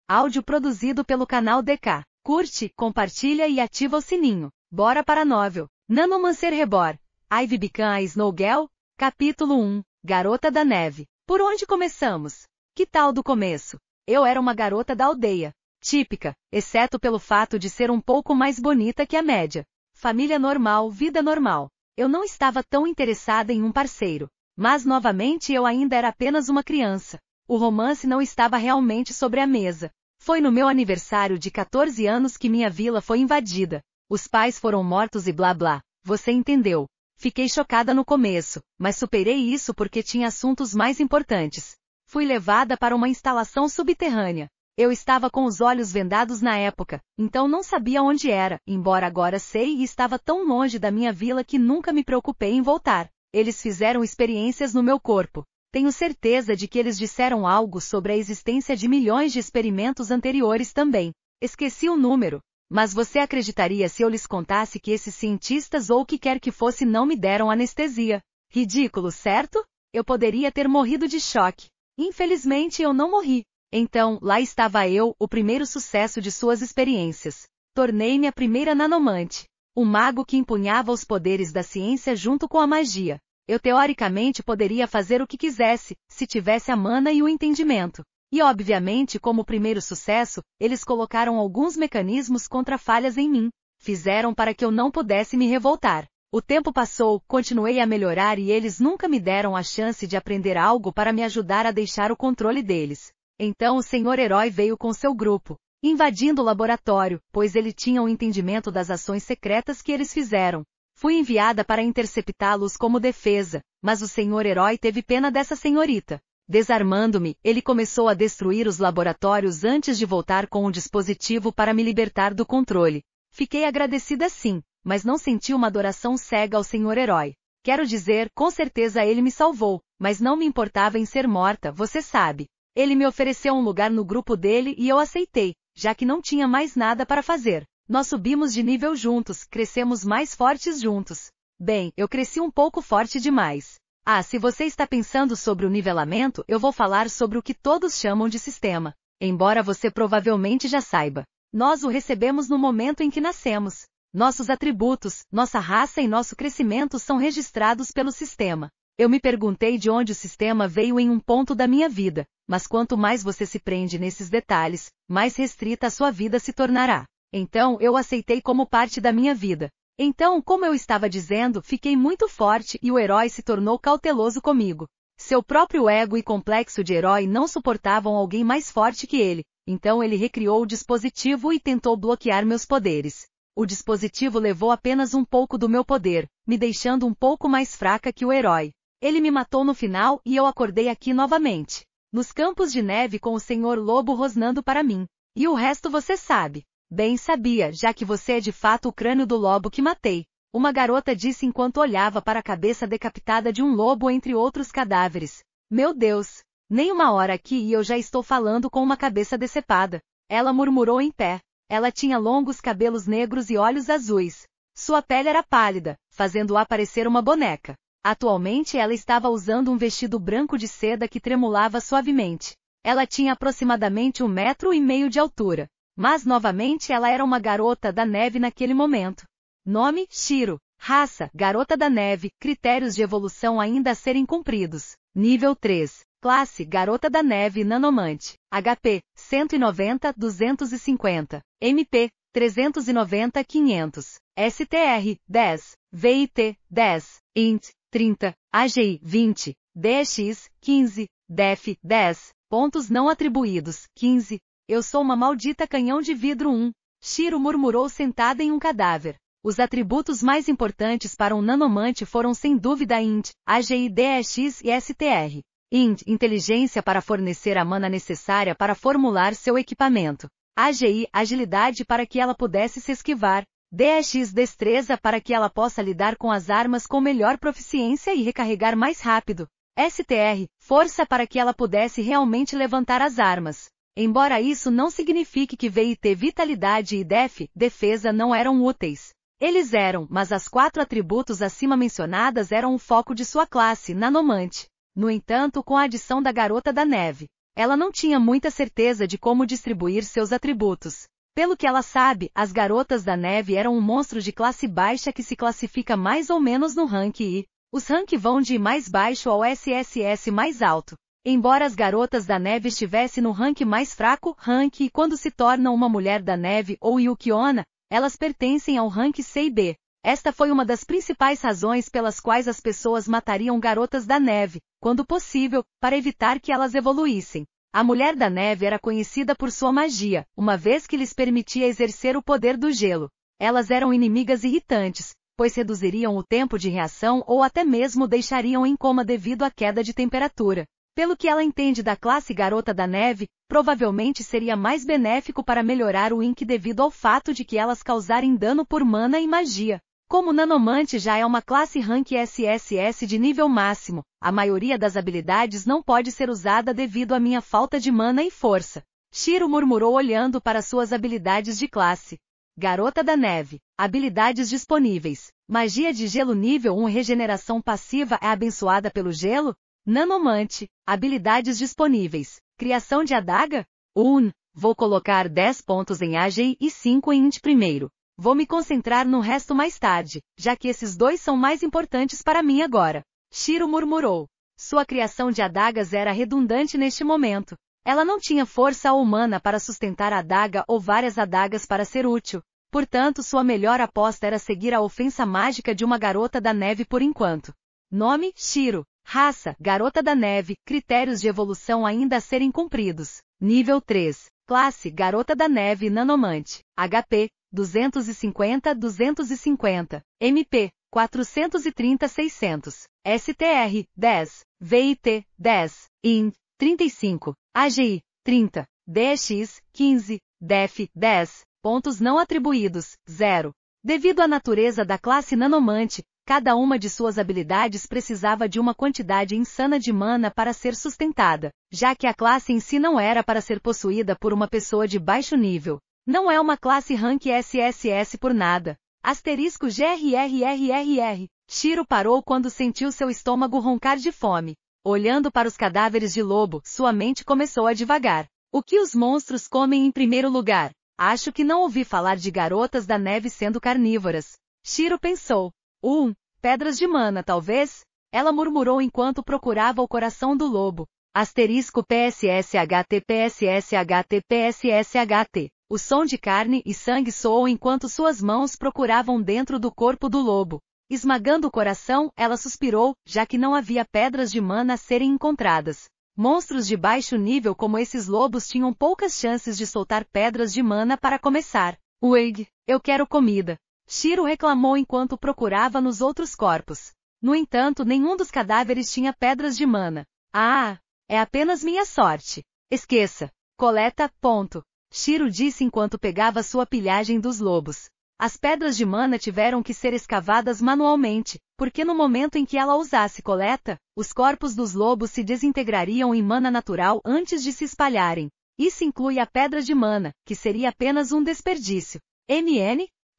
Áudio produzido pelo canal DK. Curte, compartilha e ativa o sininho. Bora para a novel. Nanomancer Reborn. I've Become a Snow Girl? Capítulo 1. Garota da Neve. Por onde começamos? Que tal do começo? Eu era uma garota da aldeia. Típica, exceto pelo fato de ser um pouco mais bonita que a média. Família normal, vida normal. Eu não estava tão interessada em um parceiro. Mas novamente eu ainda era apenas uma criança. O romance não estava realmente sobre a mesa. Foi no meu aniversário de 14 anos que minha vila foi invadida. Os pais foram mortos e blá blá. Você entendeu. Fiquei chocada no começo, mas superei isso porque tinha assuntos mais importantes. Fui levada para uma instalação subterrânea. Eu estava com os olhos vendados na época, então não sabia onde era, embora agora sei e estava tão longe da minha vila que nunca me preocupei em voltar. Eles fizeram experiências no meu corpo. Tenho certeza de que eles disseram algo sobre a existência de milhões de experimentos anteriores também. Esqueci o número. Mas você acreditaria se eu lhes contasse que esses cientistas ou o que quer que fosse não me deram anestesia? Ridículo, certo? Eu poderia ter morrido de choque. Infelizmente eu não morri. Então, lá estava eu, o primeiro sucesso de suas experiências. Tornei-me a primeira nanomante. Um mago que empunhava os poderes da ciência junto com a magia. Eu teoricamente poderia fazer o que quisesse, se tivesse a mana e o entendimento. E obviamente, como primeiro sucesso, eles colocaram alguns mecanismos contra falhas em mim. Fizeram para que eu não pudesse me revoltar. O tempo passou, continuei a melhorar e eles nunca me deram a chance de aprender algo para me ajudar a deixar o controle deles. Então o Senhor Herói veio com seu grupo, invadindo o laboratório, pois ele tinha um entendimento das ações secretas que eles fizeram. Fui enviada para interceptá-los como defesa, mas o Senhor Herói teve pena dessa senhorita. Desarmando-me, ele começou a destruir os laboratórios antes de voltar com um dispositivo para me libertar do controle. Fiquei agradecida sim, mas não senti uma adoração cega ao Senhor Herói. Quero dizer, com certeza ele me salvou, mas não me importava em ser morta, você sabe. Ele me ofereceu um lugar no grupo dele e eu aceitei, já que não tinha mais nada para fazer. Nós subimos de nível juntos, crescemos mais fortes juntos. Bem, eu cresci um pouco forte demais. Se você está pensando sobre o nivelamento, eu vou falar sobre o que todos chamam de sistema. Embora você provavelmente já saiba. Nós o recebemos no momento em que nascemos. Nossos atributos, nossa raça e nosso crescimento são registrados pelo sistema. Eu me perguntei de onde o sistema veio em um ponto da minha vida, mas quanto mais você se prende nesses detalhes, mais restrita a sua vida se tornará. Então, eu aceitei como parte da minha vida. Então, como eu estava dizendo, fiquei muito forte e o herói se tornou cauteloso comigo. Seu próprio ego e complexo de herói não suportavam alguém mais forte que ele, então ele recriou o dispositivo e tentou bloquear meus poderes. O dispositivo levou apenas um pouco do meu poder, me deixando um pouco mais fraca que o herói. Ele me matou no final e eu acordei aqui novamente. Nos campos de neve com o Senhor Lobo rosnando para mim. E o resto você sabe. Bem sabia, já que você é de fato o crânio do lobo que matei. Uma garota disse enquanto olhava para a cabeça decapitada de um lobo entre outros cadáveres. Meu Deus! Nem uma hora aqui e eu já estou falando com uma cabeça decepada. Ela murmurou em pé. Ela tinha longos cabelos negros e olhos azuis. Sua pele era pálida, fazendo-a parecer uma boneca. Atualmente ela estava usando um vestido branco de seda que tremulava suavemente. Ela tinha aproximadamente 1,5 metros de altura. Mas novamente ela era uma garota da neve naquele momento. Nome, Shiro. Raça, Garota da Neve. Critérios de evolução ainda a serem cumpridos. Nível 3. Classe, Garota da Neve Nanomante. HP, 190-250. MP, 390-500. STR, 10. VIT, 10. INT, 30. AGI, 20. DX, 15. DEF, 10. Pontos não atribuídos, 15. Eu sou uma maldita canhão de vidro 1. Shiro murmurou sentada em um cadáver. Os atributos mais importantes para um nanomante foram sem dúvida INT, AGI, DX e STR. INT, inteligência para fornecer a mana necessária para formular seu equipamento. AGI, agilidade para que ela pudesse se esquivar. DX, destreza para que ela possa lidar com as armas com melhor proficiência e recarregar mais rápido. STR, força para que ela pudesse realmente levantar as armas. Embora isso não signifique que VIT, vitalidade e DEF, defesa não eram úteis. Eles eram, mas as 4 atributos acima mencionadas eram o foco de sua classe, nanomante. No entanto, com a adição da Garota da Neve, ela não tinha muita certeza de como distribuir seus atributos. Pelo que ela sabe, as garotas da neve eram um monstro de classe baixa que se classifica mais ou menos no rank I. Os rank vão de I mais baixo ao SSS mais alto. Embora as garotas da neve estivessem no rank mais fraco, rank I, quando se tornam uma mulher da neve ou Yukiona, elas pertencem ao rank C e B. Esta foi uma das principais razões pelas quais as pessoas matariam garotas da neve, quando possível, para evitar que elas evoluíssem. A mulher da neve era conhecida por sua magia, uma vez que lhes permitia exercer o poder do gelo. Elas eram inimigas irritantes, pois reduziriam o tempo de reação ou até mesmo deixariam em coma devido à queda de temperatura. Pelo que ela entende da classe garota da neve, provavelmente seria mais benéfico para melhorar o Ink devido ao fato de que elas causarem dano por mana e magia. Como Nanomante já é uma classe rank SSS de nível máximo, a maioria das habilidades não pode ser usada devido à minha falta de mana e força. Shiro murmurou olhando para suas habilidades de classe. Garota da Neve. Habilidades disponíveis. Magia de gelo nível 1 regeneração passiva é abençoada pelo gelo? Nanomante. Habilidades disponíveis. Criação de adaga? Vou colocar 10 pontos em AGI e 5 em Int primeiro. Vou me concentrar no resto mais tarde, já que esses dois são mais importantes para mim agora. Shiro murmurou. Sua criação de adagas era redundante neste momento. Ela não tinha força ou mana para sustentar a adaga ou várias adagas para ser útil. Portanto, sua melhor aposta era seguir a ofensa mágica de uma garota da neve por enquanto. Nome, Shiro. Raça, Garota da Neve. Critérios de evolução ainda a serem cumpridos. Nível 3. Classe, Garota da Neve Nanomante. HP, 250-250. MP, 430-600. STR, 10. VIT, 10. IN, 35. AGI, 30. DX, 15. DEF, 10. Pontos não atribuídos, 0. Devido à natureza da classe Nanomante, cada uma de suas habilidades precisava de uma quantidade insana de mana para ser sustentada, já que a classe em si não era para ser possuída por uma pessoa de baixo nível. Não é uma classe rank SSS por nada. Asterisco GRRRRR. Shiro parou quando sentiu seu estômago roncar de fome. Olhando para os cadáveres de lobo, sua mente começou a divagar. O que os monstros comem em primeiro lugar? Acho que não ouvi falar de garotas da neve sendo carnívoras. Shiro pensou. Pedras de mana talvez? Ela murmurou enquanto procurava o coração do lobo. Asterisco PSSHT PSSHT PSSHT. O som de carne e sangue soou enquanto suas mãos procuravam dentro do corpo do lobo. Esmagando o coração, ela suspirou, já que não havia pedras de mana a serem encontradas. Monstros de baixo nível como esses lobos tinham poucas chances de soltar pedras de mana para começar. Eu quero comida. Shiro reclamou enquanto procurava nos outros corpos. No entanto, nenhum dos cadáveres tinha pedras de mana. É apenas minha sorte. Esqueça. Coleta, ponto. Shiro disse enquanto pegava sua pilhagem dos lobos. As pedras de mana tiveram que ser escavadas manualmente, porque no momento em que ela usasse coleta, os corpos dos lobos se desintegrariam em mana natural antes de se espalharem. Isso inclui a pedra de mana, que seria apenas um desperdício.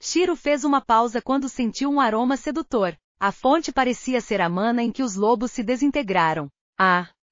Shiro fez uma pausa quando sentiu um aroma sedutor. A fonte parecia ser a mana em que os lobos se desintegraram.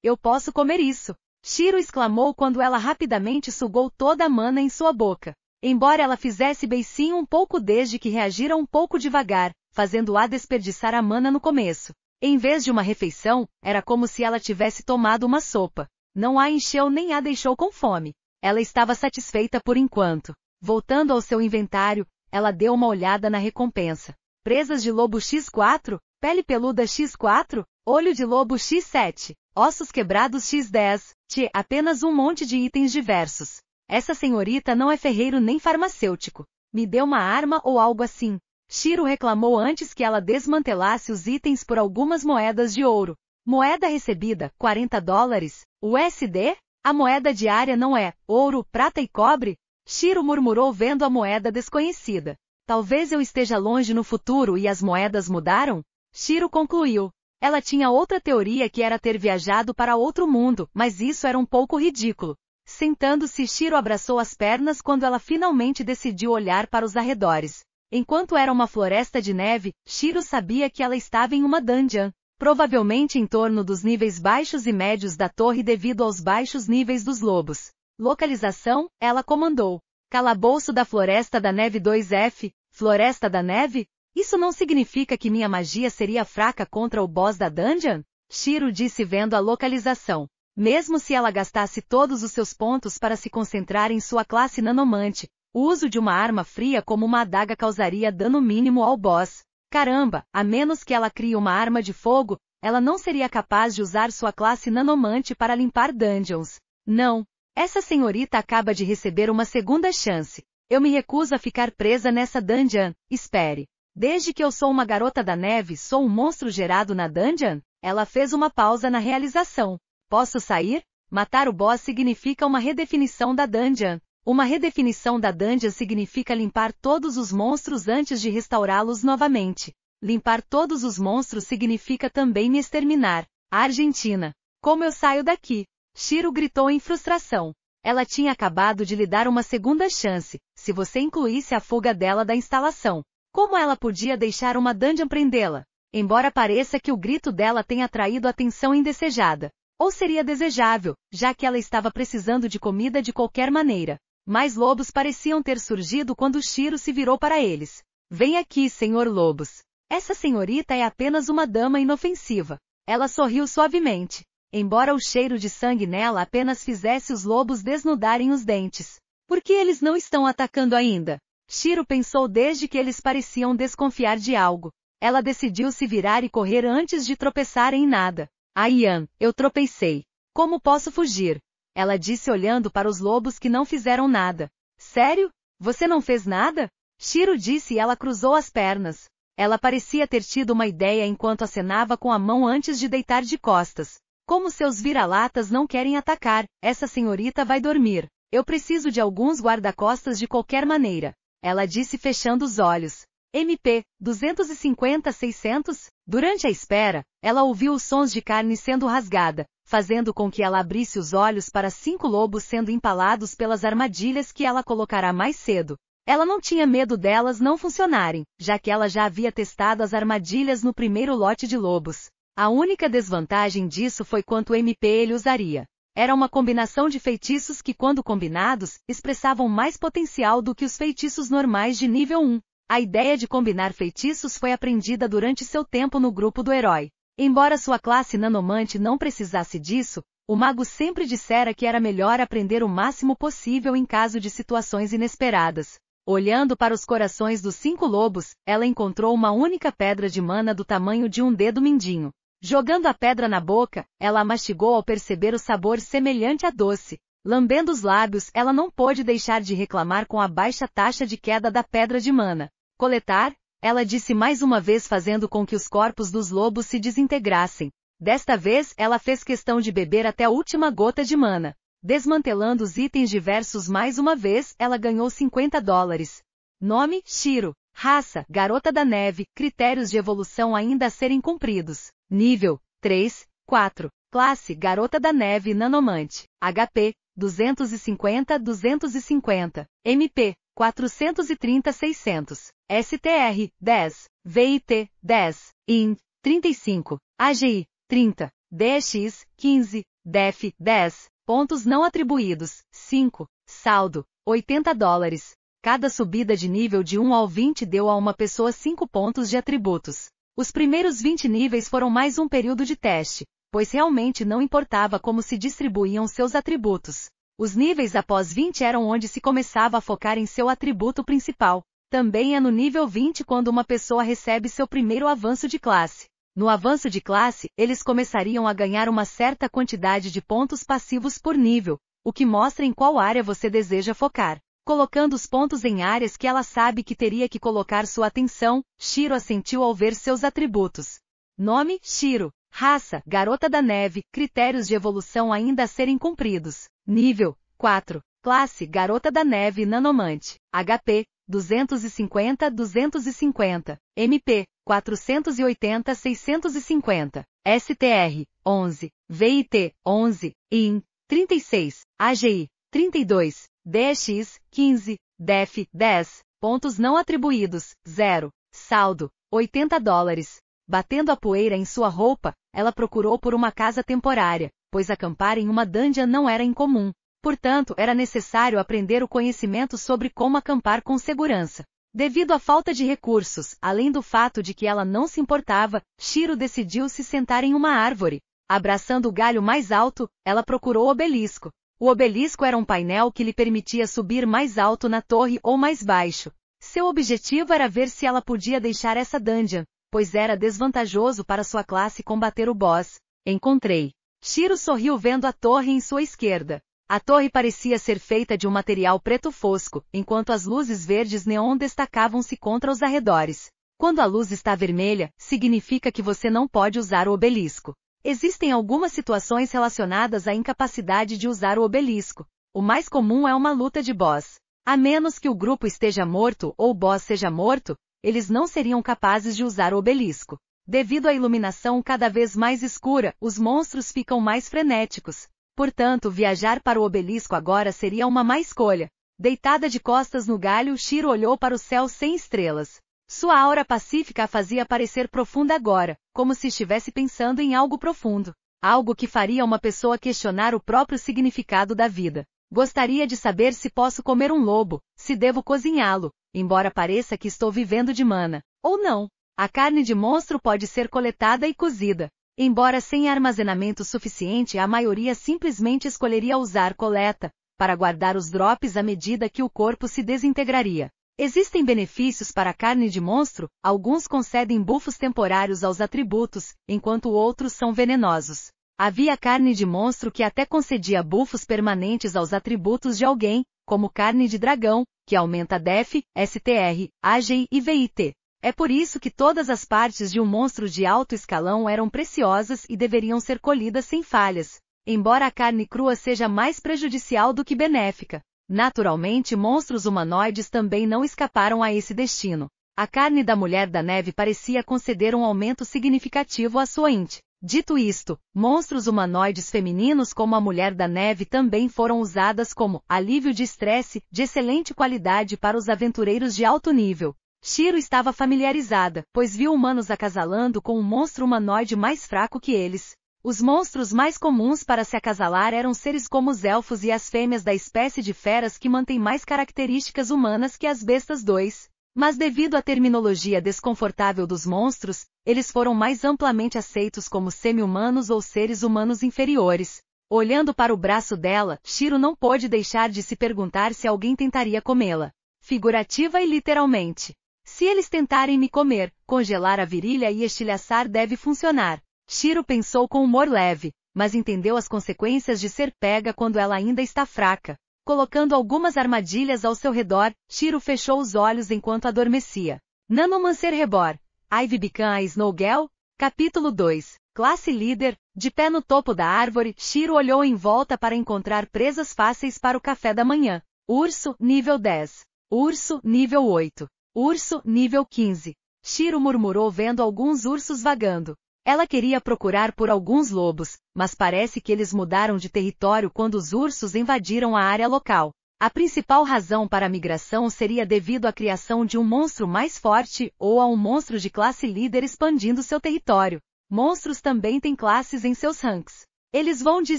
Eu posso comer isso! Shiro exclamou quando ela rapidamente sugou toda a mana em sua boca. Embora ela fizesse beicinho um pouco desde que reagira um pouco devagar, fazendo-a desperdiçar a mana no começo. Em vez de uma refeição, era como se ela tivesse tomado uma sopa. Não a encheu nem a deixou com fome. Ela estava satisfeita por enquanto. Voltando ao seu inventário, ela deu uma olhada na recompensa. Presas de lobo X4, pele peluda X4, olho de lobo X7, ossos quebrados X10, apenas um monte de itens diversos. Essa senhorita não é ferreiro nem farmacêutico. Me dê uma arma ou algo assim. Shiro reclamou antes que ela desmantelasse os itens por algumas moedas de ouro. Moeda recebida, $40. USD? A moeda diária não é ouro, prata e cobre? Shiro murmurou vendo a moeda desconhecida. Talvez eu esteja longe no futuro e as moedas mudaram? Shiro concluiu. Ela tinha outra teoria que era ter viajado para outro mundo, mas isso era um pouco ridículo. Sentando-se, Shiro abraçou as pernas quando ela finalmente decidiu olhar para os arredores. Enquanto era uma floresta de neve, Shiro sabia que ela estava em uma dungeon. provavelmente em torno dos níveis baixos e médios da torre devido aos baixos níveis dos lobos. Localização, ela comandou. Calabouço da Floresta da Neve 2F, Floresta da Neve? Isso não significa que minha magia seria fraca contra o boss da dungeon? Shiro disse vendo a localização. Mesmo se ela gastasse todos os seus pontos para se concentrar em sua classe nanomante, o uso de uma arma fria como uma adaga causaria dano mínimo ao boss. Caramba, a menos que ela crie uma arma de fogo, ela não seria capaz de usar sua classe nanomante para limpar dungeons. Não. Essa senhorita acaba de receber uma segunda chance. Eu me recuso a ficar presa nessa dungeon. Espere. Desde que eu sou uma garota da neve, sou um monstro gerado na dungeon? Ela fez uma pausa na realização. Posso sair? Matar o boss significa uma redefinição da dungeon. Uma redefinição da dungeon significa limpar todos os monstros antes de restaurá-los novamente. Limpar todos os monstros significa também me exterminar. Argentina. Como eu saio daqui? Shiro gritou em frustração. Ela tinha acabado de lhe dar uma segunda chance, se você incluísse a fuga dela da instalação. Como ela podia deixar uma dungeon prendê-la? Embora pareça que o grito dela tenha atraído atenção indesejada. Ou seria desejável, já que ela estava precisando de comida de qualquer maneira. Mais lobos pareciam ter surgido quando Shiro se virou para eles. Vem aqui, senhor Lobos. Essa senhorita é apenas uma dama inofensiva. Ela sorriu suavemente. Embora o cheiro de sangue nela apenas fizesse os lobos desnudarem os dentes. Por que eles não estão atacando ainda? Shiro pensou desde que eles pareciam desconfiar de algo. Ela decidiu se virar e correr antes de tropeçar em nada. Yan, eu tropecei. Como posso fugir? Ela disse olhando para os lobos que não fizeram nada. Sério? Você não fez nada? Shiro disse e ela cruzou as pernas. Ela parecia ter tido uma ideia enquanto acenava com a mão antes de deitar de costas. Como seus vira-latas não querem atacar, essa senhorita vai dormir. Eu preciso de alguns guarda-costas de qualquer maneira. Ela disse fechando os olhos. MP, 250-600? Durante a espera, ela ouviu os sons de carne sendo rasgada, fazendo com que ela abrisse os olhos para 5 lobos sendo empalados pelas armadilhas que ela colocará mais cedo. Ela não tinha medo delas não funcionarem, já que ela já havia testado as armadilhas no primeiro lote de lobos. A única desvantagem disso foi quanto MP ele usaria. Era uma combinação de feitiços que, quando combinados, expressavam mais potencial do que os feitiços normais de nível 1. A ideia de combinar feitiços foi aprendida durante seu tempo no grupo do herói. Embora sua classe nanomante não precisasse disso, o mago sempre dissera que era melhor aprender o máximo possível em caso de situações inesperadas. Olhando para os corações dos 5 lobos, ela encontrou uma única pedra de mana do tamanho de um dedo mindinho. Jogando a pedra na boca, ela a mastigou ao perceber o sabor semelhante a doce. Lambendo os lábios, ela não pôde deixar de reclamar com a baixa taxa de queda da pedra de mana. Coletar? Ela disse mais uma vez fazendo com que os corpos dos lobos se desintegrassem. Desta vez, ela fez questão de beber até a última gota de mana. Desmantelando os itens diversos mais uma vez, ela ganhou $50. Nome, Shiro. Raça, Garota da Neve. Critérios de evolução ainda a serem cumpridos. Nível, 3, 4. Classe, Garota da Neve Nanomante. HP, 250-250. MP, 430-600. STR, 10. VIT, 10. IN, 35. AGI, 30. DX, 15. DEF, 10. Pontos não atribuídos, 5. Saldo, $80. Cada subida de nível de 1 ao 20 deu a uma pessoa 5 pontos de atributos. Os primeiros 20 níveis foram mais um período de teste, pois realmente não importava como se distribuíam seus atributos. Os níveis após 20 eram onde se começava a focar em seu atributo principal. Também é no nível 20 quando uma pessoa recebe seu primeiro avanço de classe. No avanço de classe, eles começariam a ganhar uma certa quantidade de pontos passivos por nível, o que mostra em qual área você deseja focar. Colocando os pontos em áreas que ela sabe que teria que colocar sua atenção, Shiro assentiu ao ver seus atributos. Nome, Shiro. Raça, Garota da Neve. Critérios de evolução ainda a serem cumpridos. Nível, 4. Classe, Garota da Neve Nanomante. HP, 250-250. MP, 480-650. STR, 11. VIT, 11. IN, 36. AGI, 32. DX, 15. DEF, 10. Pontos não atribuídos, 0. Saldo, $80. Batendo a poeira em sua roupa, ela procurou por uma casa temporária, pois acampar em uma dungeon não era incomum. Portanto, era necessário aprender o conhecimento sobre como acampar com segurança. Devido à falta de recursos, além do fato de que ela não se importava, Shiro decidiu se sentar em uma árvore. Abraçando o galho mais alto, ela procurou o obelisco. O obelisco era um painel que lhe permitia subir mais alto na torre ou mais baixo. Seu objetivo era ver se ela podia deixar essa dungeon, pois era desvantajoso para sua classe combater o boss. Encontrei. Shiro sorriu vendo a torre em sua esquerda. A torre parecia ser feita de um material preto fosco, enquanto as luzes verdes neon destacavam-se contra os arredores. Quando a luz está vermelha, significa que você não pode usar o obelisco. Existem algumas situações relacionadas à incapacidade de usar o obelisco. O mais comum é uma luta de boss. A menos que o grupo esteja morto ou o boss seja morto, eles não seriam capazes de usar o obelisco. Devido à iluminação cada vez mais escura, os monstros ficam mais frenéticos. Portanto, viajar para o obelisco agora seria uma má escolha. Deitada de costas no galho, Shiro olhou para o céu sem estrelas. Sua aura pacífica a fazia parecer profunda agora, como se estivesse pensando em algo profundo. Algo que faria uma pessoa questionar o próprio significado da vida. Gostaria de saber se posso comer um lobo, se devo cozinhá-lo, embora pareça que estou vivendo de mana. Ou não. A carne de monstro pode ser coletada e cozida. Embora sem armazenamento suficiente, a maioria simplesmente escolheria usar coleta, para guardar os drops à medida que o corpo se desintegraria. Existem benefícios para a carne de monstro, alguns concedem buffos temporários aos atributos, enquanto outros são venenosos. Havia carne de monstro que até concedia buffos permanentes aos atributos de alguém, como carne de dragão, que aumenta Def, STR, AGI e VIT. É por isso que todas as partes de um monstro de alto escalão eram preciosas e deveriam ser colhidas sem falhas, embora a carne crua seja mais prejudicial do que benéfica. Naturalmente, monstros humanoides também não escaparam a esse destino. A carne da Mulher da Neve parecia conceder um aumento significativo à sua int. Dito isto, monstros humanoides femininos como a Mulher da Neve também foram usadas como alívio de estresse, de excelente qualidade para os aventureiros de alto nível. Shiro estava familiarizada, pois viu humanos acasalando com um monstro humanoide mais fraco que eles. Os monstros mais comuns para se acasalar eram seres como os elfos e as fêmeas da espécie de feras que mantêm mais características humanas que as bestas 2. Mas devido à terminologia desconfortável dos monstros, eles foram mais amplamente aceitos como semi-humanos ou seres humanos inferiores. Olhando para o braço dela, Shiro não pôde deixar de se perguntar se alguém tentaria comê-la. Figurativa e literalmente. Se eles tentarem me comer, congelar a virilha e estilhaçar deve funcionar. Shiro pensou com humor leve, mas entendeu as consequências de ser pega quando ela ainda está fraca. Colocando algumas armadilhas ao seu redor, Shiro fechou os olhos enquanto adormecia. Nanomancer Rebor. Ivy Become a Snow Girl? Capítulo 2. Classe Líder. De pé no topo da árvore, Shiro olhou em volta para encontrar presas fáceis para o café da manhã. Urso, nível 10. Urso, nível 8. Urso, nível 15. Shiro murmurou vendo alguns ursos vagando. Ela queria procurar por alguns lobos, mas parece que eles mudaram de território quando os ursos invadiram a área local. A principal razão para a migração seria devido à criação de um monstro mais forte ou a um monstro de classe líder expandindo seu território. Monstros também têm classes em seus ranks. Eles vão de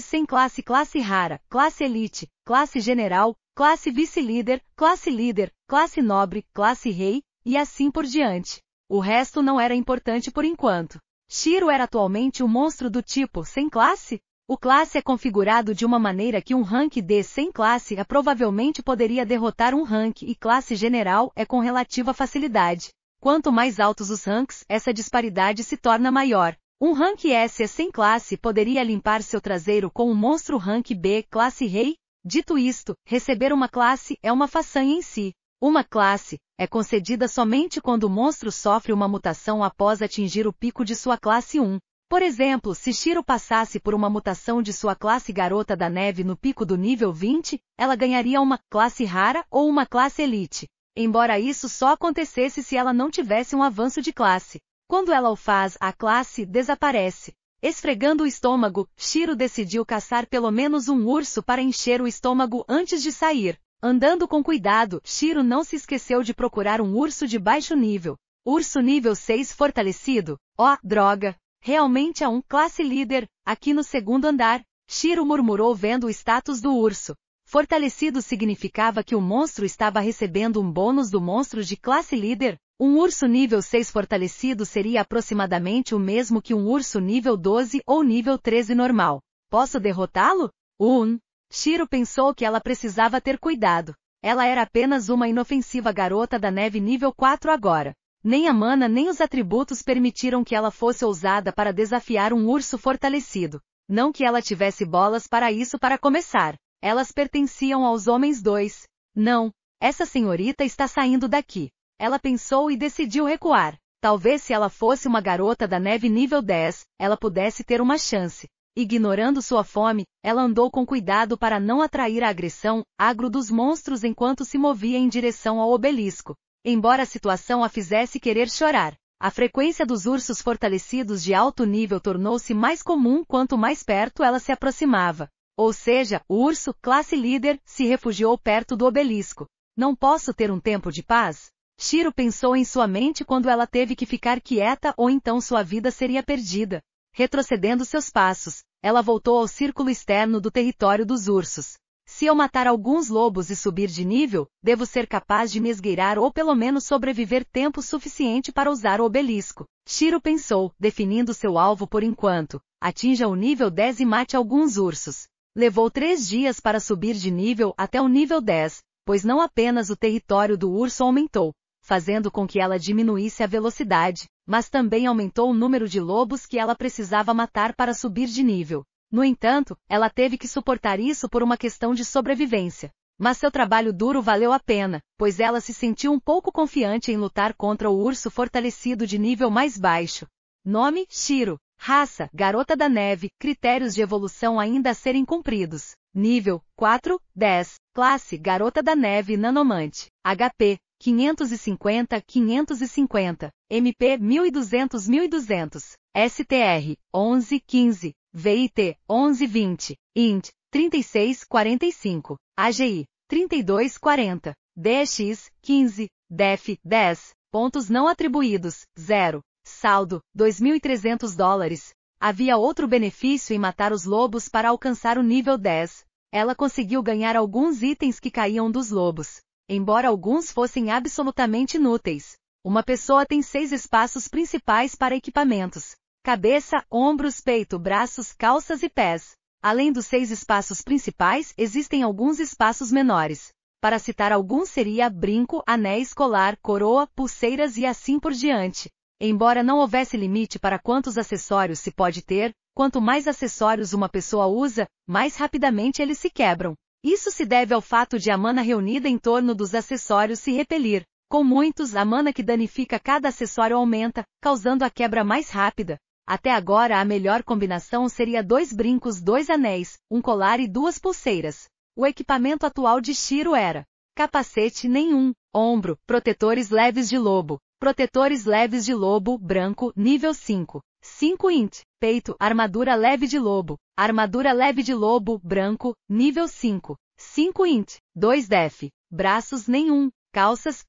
sem classe rara, classe elite, classe general, classe vice-líder, classe nobre, classe rei, e assim por diante. O resto não era importante por enquanto. Shiro era atualmente um monstro do tipo sem classe? O classe é configurado de uma maneira que um rank D sem classe provavelmente poderia derrotar um rank e classe general é com relativa facilidade. Quanto mais altos os ranks, essa disparidade se torna maior. Um rank S sem classe poderia limpar seu traseiro com um monstro rank B classe rei? Dito isto, receber uma classe é uma façanha em si. Uma classe é concedida somente quando o monstro sofre uma mutação após atingir o pico de sua classe 1. Por exemplo, se Shiro passasse por uma mutação de sua classe Garota da Neve no pico do nível 20, ela ganharia uma classe rara ou uma classe elite. Embora isso só acontecesse se ela não tivesse um avanço de classe. Quando ela o faz, a classe desaparece. Esfregando o estômago, Shiro decidiu caçar pelo menos um urso para encher o estômago antes de sair. Andando com cuidado, Shiro não se esqueceu de procurar um urso de baixo nível. Urso nível 6 fortalecido? Oh, droga! Realmente é um classe líder, aqui no segundo andar. Shiro murmurou vendo o status do urso. Fortalecido significava que o monstro estava recebendo um bônus do monstro de classe líder. Um urso nível 6 fortalecido seria aproximadamente o mesmo que um urso nível 12 ou nível 13 normal. Posso derrotá-lo? Shiro pensou que ela precisava ter cuidado. Ela era apenas uma inofensiva garota da neve nível 4 agora. Nem a mana nem os atributos permitiram que ela fosse ousada para desafiar um urso fortalecido. Não que ela tivesse bolas para isso para começar. Elas pertenciam aos homens 2. Não, essa senhorita está saindo daqui. Ela pensou e decidiu recuar. Talvez se ela fosse uma garota da neve nível 10, ela pudesse ter uma chance. Ignorando sua fome, ela andou com cuidado para não atrair a agressão agro dos monstros enquanto se movia em direção ao obelisco. Embora a situação a fizesse querer chorar, a frequência dos ursos fortalecidos de alto nível tornou-se mais comum quanto mais perto ela se aproximava. Ou seja, o urso, classe líder, se refugiou perto do obelisco. Não posso ter um tempo de paz? Shiro pensou em sua mente quando ela teve que ficar quieta ou então sua vida seria perdida. Retrocedendo seus passos, ela voltou ao círculo externo do território dos ursos. Se eu matar alguns lobos e subir de nível, devo ser capaz de me esgueirar ou pelo menos sobreviver tempo suficiente para usar o obelisco. Shiro pensou, definindo seu alvo por enquanto. Atinja o nível 10 e mate alguns ursos. Levou 3 dias para subir de nível até o nível 10, pois não apenas o território do urso aumentou, fazendo com que ela diminuísse a velocidade, mas também aumentou o número de lobos que ela precisava matar para subir de nível. No entanto, ela teve que suportar isso por uma questão de sobrevivência. Mas seu trabalho duro valeu a pena, pois ela se sentiu um pouco confiante em lutar contra o urso fortalecido de nível mais baixo. Nome: Shiro. Raça: Garota da Neve. Critérios de evolução ainda a serem cumpridos. Nível: 4, 10. Classe: Garota da Neve Nanomante. HP: 550-550. MP: 1200-1200. STR: 11-15. VIT: 11-20. INT: 36-45. AGI: 32-40. DX: 15. DEF: 10. Pontos não atribuídos: 0. Saldo: $2.300. Havia outro benefício em matar os lobos para alcançar o nível 10. Ela conseguiu ganhar alguns itens que caíam dos lobos, embora alguns fossem absolutamente inúteis. Uma pessoa tem 6 espaços principais para equipamentos: cabeça, ombros, peito, braços, calças e pés. Além dos 6 espaços principais, existem alguns espaços menores. Para citar alguns seria brinco, anéis, colar, coroa, pulseiras e assim por diante. Embora não houvesse limite para quantos acessórios se pode ter, quanto mais acessórios uma pessoa usa, mais rapidamente eles se quebram. Isso se deve ao fato de a mana reunida em torno dos acessórios se repelir. Com muitos, a mana que danifica cada acessório aumenta, causando a quebra mais rápida. Até agora a melhor combinação seria 2 brincos, 2 anéis, um colar e 2 pulseiras. O equipamento atual de Shiro era: capacete nenhum, ombro, protetores leves de lobo. Protetores leves de lobo, branco, nível 5. 5 int. Peito, armadura leve de lobo. Armadura leve de lobo, branco, nível 5. 5 int. 2 def. Braços nenhum. Calças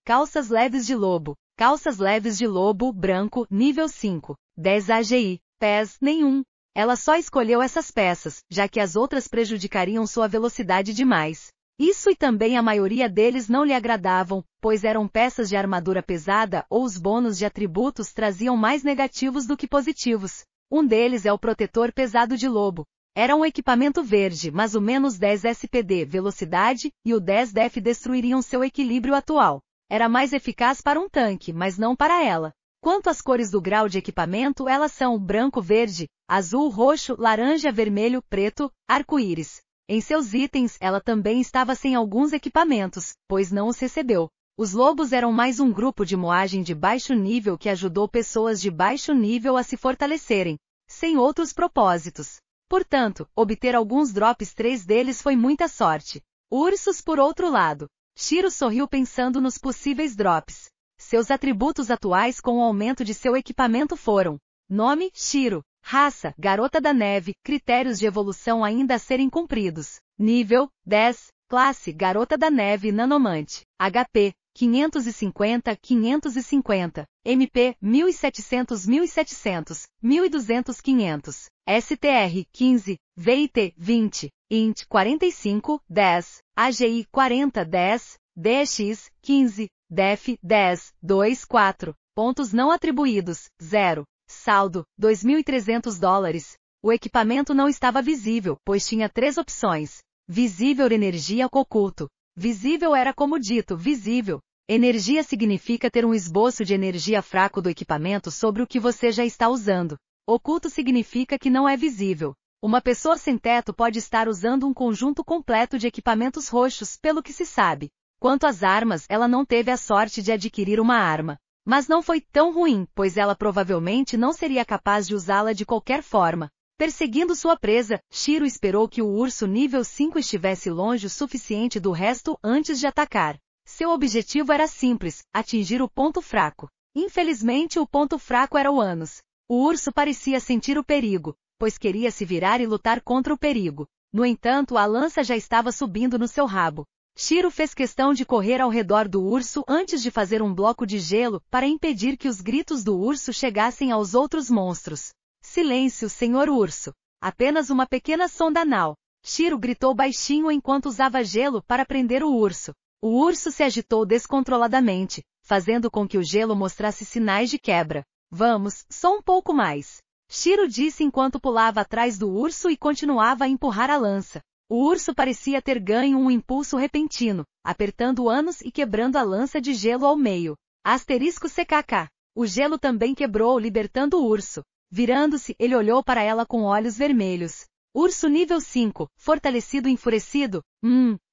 leves de lobo. Calças leves de lobo, branco, nível 5. 10 AGI. Pés nenhum. Ela só escolheu essas peças, já que as outras prejudicariam sua velocidade demais. Isso e também a maioria deles não lhe agradavam, pois eram peças de armadura pesada ou os bônus de atributos traziam mais negativos do que positivos. Um deles é o protetor pesado de lobo. Era um equipamento verde, mas o menos 10 SPD velocidade e o 10 def destruiriam seu equilíbrio atual. Era mais eficaz para um tanque, mas não para ela. Quanto às cores do grau de equipamento, elas são branco, verde, azul, roxo, laranja, vermelho, preto, arco-íris. Em seus itens, ela também estava sem alguns equipamentos, pois não os recebeu. Os lobos eram mais um grupo de moagem de baixo nível que ajudou pessoas de baixo nível a se fortalecerem, sem outros propósitos. Portanto, obter alguns drops 3 deles foi muita sorte. Ursos por outro lado. Shiro sorriu pensando nos possíveis drops. Seus atributos atuais com o aumento de seu equipamento foram: nome, Shiro. Raça, Garota da Neve. Critérios de evolução ainda a serem cumpridos. Nível, 10. Classe, Garota da Neve Nanomante. HP, 550, 550, MP, 1700, 1700, 1200, 500, STR, 15, VIT, 20, INT, 45, 10, AGI, 40, 10, DX, 15, DEF, 10, 2, 4, pontos não atribuídos, 0, saldo, $2.300. O equipamento não estava visível, pois tinha 3 opções. Visível, energia, oculto. Visível era como dito, visível. Energia significa ter um esboço de energia fraco do equipamento sobre o que você já está usando. Oculto significa que não é visível. Uma pessoa sem teto pode estar usando um conjunto completo de equipamentos roxos, pelo que se sabe. Quanto às armas, ela não teve a sorte de adquirir uma arma. Mas não foi tão ruim, pois ela provavelmente não seria capaz de usá-la de qualquer forma. Perseguindo sua presa, Shiro esperou que o urso nível 5 estivesse longe o suficiente do resto antes de atacar. Seu objetivo era simples, atingir o ponto fraco. Infelizmente o ponto fraco era o ânus. O urso parecia sentir o perigo, pois queria se virar e lutar contra o perigo. No entanto, a lança já estava subindo no seu rabo. Shiro fez questão de correr ao redor do urso antes de fazer um bloco de gelo para impedir que os gritos do urso chegassem aos outros monstros. Silêncio, senhor urso. Apenas uma pequena sonda anal. Shiro gritou baixinho enquanto usava gelo para prender o urso. O urso se agitou descontroladamente, fazendo com que o gelo mostrasse sinais de quebra. Vamos, só um pouco mais. Shiro disse enquanto pulava atrás do urso e continuava a empurrar a lança. O urso parecia ter ganho um impulso repentino, apertando o ânus e quebrando a lança de gelo ao meio. Asterisco CKK. O gelo também quebrou, libertando o urso. Virando-se, ele olhou para ela com olhos vermelhos. Urso nível 5, fortalecido e enfurecido?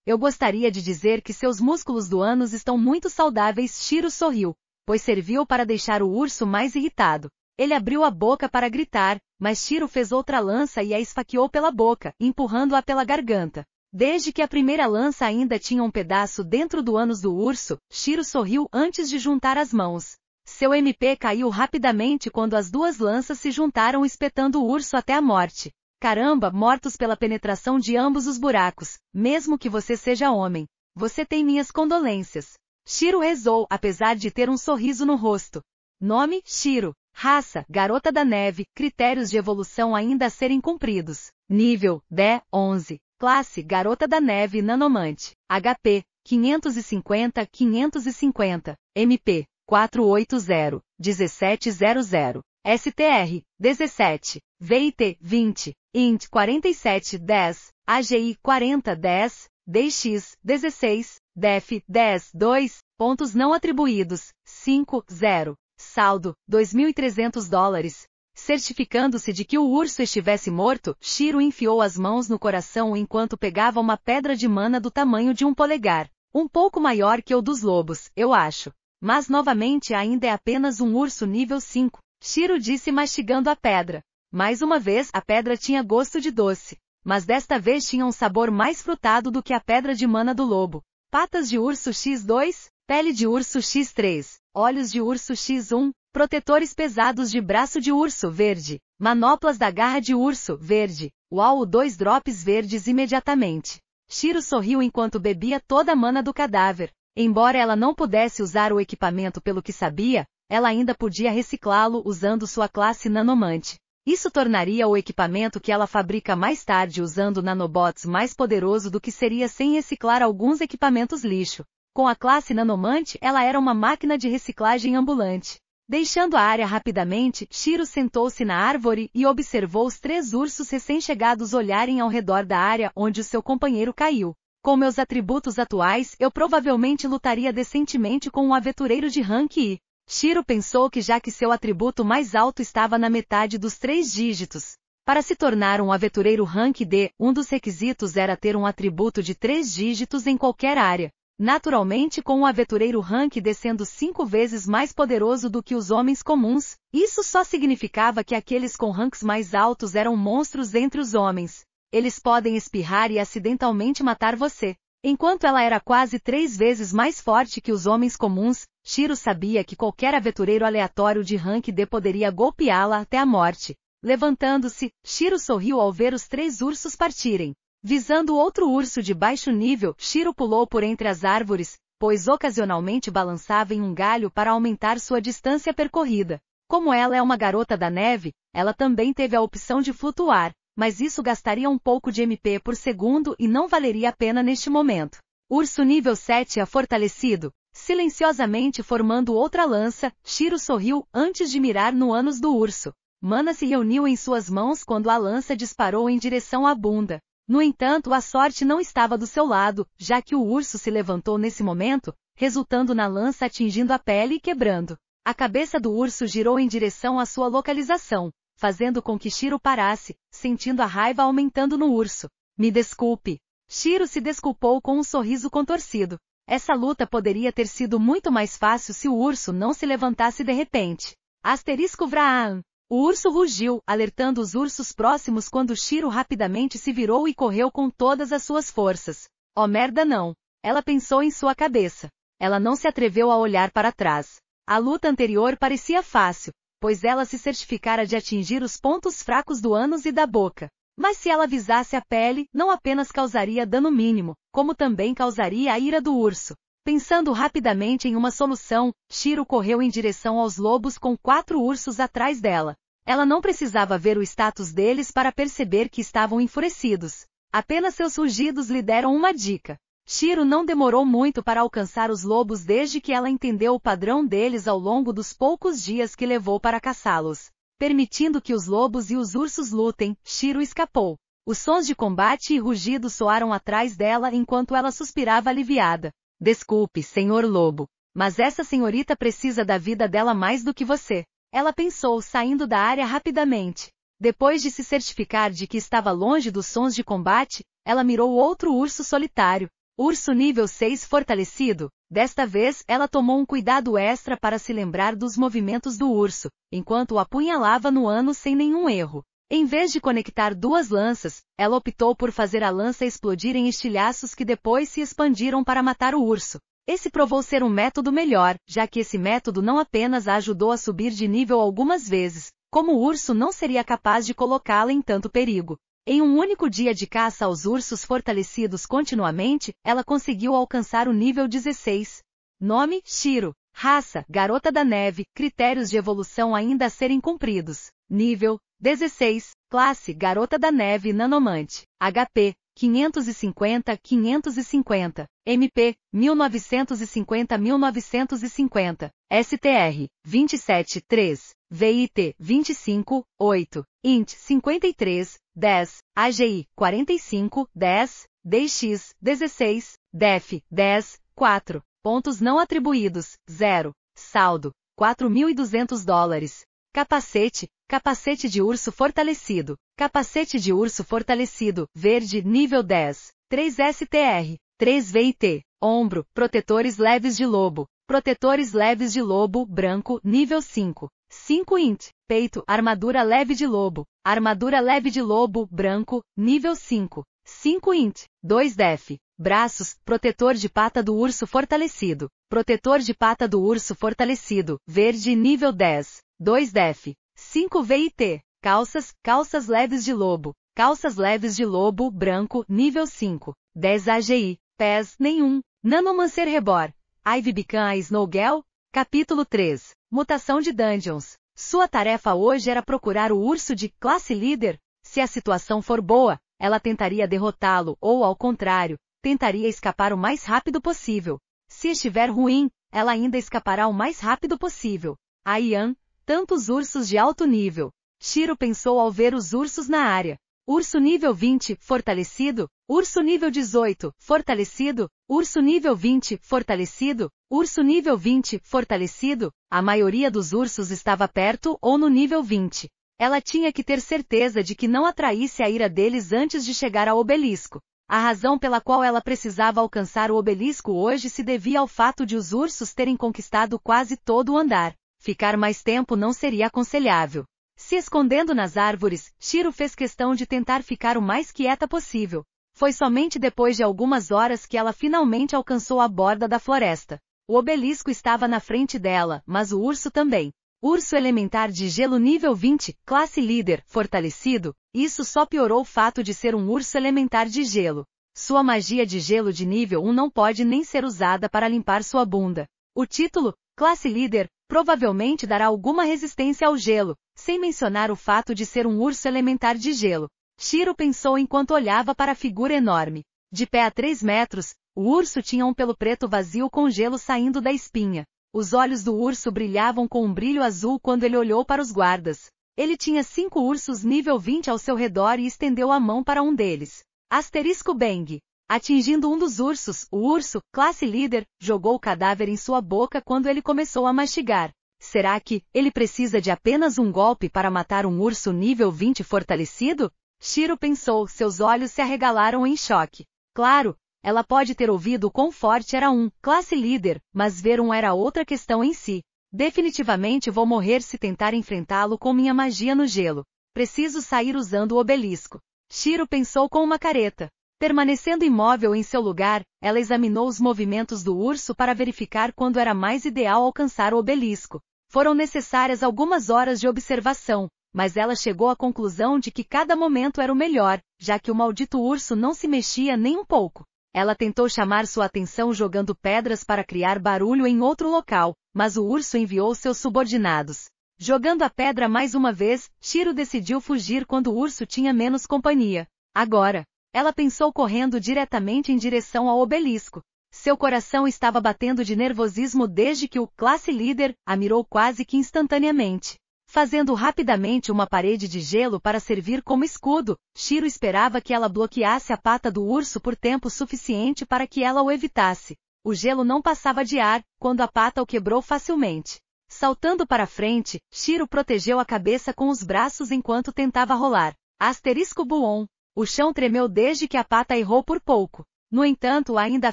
Eu gostaria de dizer que seus músculos do ânus estão muito saudáveis. Shiro sorriu, pois serviu para deixar o urso mais irritado. Ele abriu a boca para gritar, mas Shiro fez outra lança e a esfaqueou pela boca, empurrando-a pela garganta. Desde que a primeira lança ainda tinha um pedaço dentro do ânus do urso, Shiro sorriu antes de juntar as mãos. Seu MP caiu rapidamente quando as 2 lanças se juntaram, espetando o urso até a morte. Caramba, mortos pela penetração de ambos os buracos, mesmo que você seja homem. Você tem minhas condolências. Shiro rezou, apesar de ter um sorriso no rosto. Nome, Shiro. Raça, Garota da Neve. Critérios de evolução ainda a serem cumpridos. Nível, D11. Classe, Garota da Neve Nanomante. HP, 550, 550. MP, 480, 1700. STR, 17. VIT, 20. INT, 47, 10. AGI, 40, 10. DX, 16. DEF, 10, 2. Pontos não atribuídos, 5, 0. Saldo, $2.300. Certificando-se de que o urso estivesse morto, Shiro enfiou as mãos no coração enquanto pegava uma pedra de mana do tamanho de um polegar. Um pouco maior que o dos lobos, eu acho. Mas novamente ainda é apenas um urso nível 5. Shiro disse mastigando a pedra. Mais uma vez, a pedra tinha gosto de doce. Mas desta vez tinha um sabor mais frutado do que a pedra de mana do lobo. Patas de urso X2, pele de urso X3, olhos de urso X1, protetores pesados de braço de urso verde, manoplas da garra de urso verde. Uau, 2 drops verdes imediatamente. Shiro sorriu enquanto bebia toda a mana do cadáver. Embora ela não pudesse usar o equipamento pelo que sabia, ela ainda podia reciclá-lo usando sua classe nanomante. Isso tornaria o equipamento que ela fabrica mais tarde usando nanobots mais poderoso do que seria sem reciclar alguns equipamentos lixo. Com a classe nanomante, ela era uma máquina de reciclagem ambulante. Deixando a área rapidamente, Shiro sentou-se na árvore e observou os 3 ursos recém-chegados olharem ao redor da área onde o seu companheiro caiu. Com meus atributos atuais, eu provavelmente lutaria decentemente com um aventureiro de rank I. Shiro pensou que já que seu atributo mais alto estava na metade dos 3 dígitos. Para se tornar um aventureiro rank D, um dos requisitos era ter um atributo de 3 dígitos em qualquer área. Naturalmente, com um aventureiro rank D sendo 5 vezes mais poderoso do que os homens comuns, isso só significava que aqueles com ranks mais altos eram monstros entre os homens. Eles podem espirrar e acidentalmente matar você. Enquanto ela era quase 3 vezes mais forte que os homens comuns, Shiro sabia que qualquer aventureiro aleatório de rank D poderia golpeá-la até a morte. Levantando-se, Shiro sorriu ao ver os 3 ursos partirem. Visando outro urso de baixo nível, Shiro pulou por entre as árvores, pois ocasionalmente balançava em um galho para aumentar sua distância percorrida. Como ela é uma garota da neve, ela também teve a opção de flutuar, mas isso gastaria um pouco de MP por segundo e não valeria a pena neste momento. Urso nível 7 é fortalecido. Silenciosamente formando outra lança, Shiro sorriu antes de mirar no ânus do urso. Mana se reuniu em suas mãos quando a lança disparou em direção à bunda. No entanto, a sorte não estava do seu lado, já que o urso se levantou nesse momento, resultando na lança atingindo a pele e quebrando. A cabeça do urso girou em direção à sua localização, fazendo com que Shiro parasse, sentindo a raiva aumentando no urso. Me desculpe. Shiro se desculpou com um sorriso contorcido. Essa luta poderia ter sido muito mais fácil se o urso não se levantasse de repente. Asterisco Vraan. O urso rugiu, alertando os ursos próximos quando Shiro rapidamente se virou e correu com todas as suas forças. Oh merda não. Ela pensou em sua cabeça. Ela não se atreveu a olhar para trás. A luta anterior parecia fácil, pois ela se certificara de atingir os pontos fracos do ânus e da boca. Mas se ela visasse a pele, não apenas causaria dano mínimo, como também causaria a ira do urso. Pensando rapidamente em uma solução, Shiro correu em direção aos lobos com 4 ursos atrás dela. Ela não precisava ver o status deles para perceber que estavam enfurecidos. Apenas seus rugidos lhe deram uma dica. Shiro não demorou muito para alcançar os lobos desde que ela entendeu o padrão deles ao longo dos poucos dias que levou para caçá-los. Permitindo que os lobos e os ursos lutem, Shiro escapou. Os sons de combate e rugidos soaram atrás dela enquanto ela suspirava aliviada. Desculpe, senhor lobo, mas essa senhorita precisa da vida dela mais do que você. Ela pensou, saindo da área rapidamente. Depois de se certificar de que estava longe dos sons de combate, ela mirou outro urso solitário. Urso nível 6 fortalecido. Desta vez, ela tomou um cuidado extra para se lembrar dos movimentos do urso, enquanto o apunhalava no ânus sem nenhum erro. Em vez de conectar 2 lanças, ela optou por fazer a lança explodir em estilhaços que depois se expandiram para matar o urso. Esse provou ser um método melhor, já que esse método não apenas a ajudou a subir de nível algumas vezes, como o urso não seria capaz de colocá-la em tanto perigo. Em um único dia de caça aos ursos fortalecidos continuamente, ela conseguiu alcançar o nível 16. Nome, Shiro. Raça, Garota da Neve. Critérios de evolução ainda a serem cumpridos. Nível, 16. Classe, Garota da Neve Nanomante. HP, 550-550. MP, 1950-1950. STR, 27-3. VIT, 25-8. INT, 53, 10. AGI, 45, 10. DX, 16. DEF, 10, 4. Pontos não atribuídos, 0. Saldo, $4.200. Capacete, capacete de urso fortalecido. Capacete de urso fortalecido, verde, nível 10. 3 STR, 3 VIT. Ombro, protetores leves de lobo. Protetores leves de lobo, branco, nível 5. 5 INT. Peito, armadura leve de lobo. Armadura leve de lobo, branco, nível 5. 5 INT. 2 DEF. Braços, protetor de pata do urso fortalecido. Protetor de pata do urso fortalecido, verde, nível 10. 2 DEF. 5 VIT. Calças, calças leves de lobo. Calças leves de lobo, branco, nível 5. 10 AGI. Pés, nenhum. Nanomancer Rebor. Ivy Beacon Snowgirl. Capítulo 3. Mutação de Dungeons. Sua tarefa hoje era procurar o urso de classe líder. Se a situação for boa, ela tentaria derrotá-lo ou, ao contrário, tentaria escapar o mais rápido possível. Se estiver ruim, ela ainda escapará o mais rápido possível. Aian, tantos ursos de alto nível. Shiro pensou ao ver os ursos na área. Urso nível 20, fortalecido. Urso nível 18, fortalecido. Urso nível 20, fortalecido. Urso nível 20, fortalecido. A maioria dos ursos estava perto ou no nível 20. Ela tinha que ter certeza de que não atraísse a ira deles antes de chegar ao obelisco. A razão pela qual ela precisava alcançar o obelisco hoje se devia ao fato de os ursos terem conquistado quase todo o andar. Ficar mais tempo não seria aconselhável. Se escondendo nas árvores, Shiro fez questão de tentar ficar o mais quieta possível. Foi somente depois de algumas horas que ela finalmente alcançou a borda da floresta. O obelisco estava na frente dela, mas o urso também. Urso elementar de gelo nível 20, classe líder, fortalecido. Isso só piorou o fato de ser um urso elementar de gelo. Sua magia de gelo de nível 1 não pode nem ser usada para limpar sua bunda. O título, Classe Líder, provavelmente dará alguma resistência ao gelo, sem mencionar o fato de ser um urso elementar de gelo. Shiro pensou enquanto olhava para a figura enorme. De pé a 3 metros, o urso tinha um pelo preto vazio com gelo saindo da espinha. Os olhos do urso brilhavam com um brilho azul quando ele olhou para os guardas. Ele tinha 5 ursos nível 20 ao seu redor e estendeu a mão para um deles. Asterisco Bang. Atingindo um dos ursos, o urso, classe líder, jogou o cadáver em sua boca quando ele começou a mastigar. Será que ele precisa de apenas um golpe para matar um urso nível 20 fortalecido? Shiro pensou, seus olhos se arregalaram em choque. Claro, ela pode ter ouvido quão forte era um classe líder, mas ver um era outra questão em si. Definitivamente vou morrer se tentar enfrentá-lo com minha magia no gelo. Preciso sair usando o obelisco. Shiro pensou com uma careta. Permanecendo imóvel em seu lugar, ela examinou os movimentos do urso para verificar quando era mais ideal alcançar o obelisco. Foram necessárias algumas horas de observação, mas ela chegou à conclusão de que cada momento era o melhor, já que o maldito urso não se mexia nem um pouco. Ela tentou chamar sua atenção jogando pedras para criar barulho em outro local, mas o urso enviou seus subordinados. Jogando a pedra mais uma vez, Shiro decidiu fugir quando o urso tinha menos companhia. Agora, ela pensou correndo diretamente em direção ao obelisco. Seu coração estava batendo de nervosismo desde que o classe líder a mirou quase que instantaneamente. Fazendo rapidamente uma parede de gelo para servir como escudo, Shiro esperava que ela bloqueasse a pata do urso por tempo suficiente para que ela o evitasse. O gelo não passava de ar, quando a pata o quebrou facilmente. Saltando para frente, Shiro protegeu a cabeça com os braços enquanto tentava rolar. Asterisco Buon. O chão tremeu desde que a pata errou por pouco. No entanto, ainda a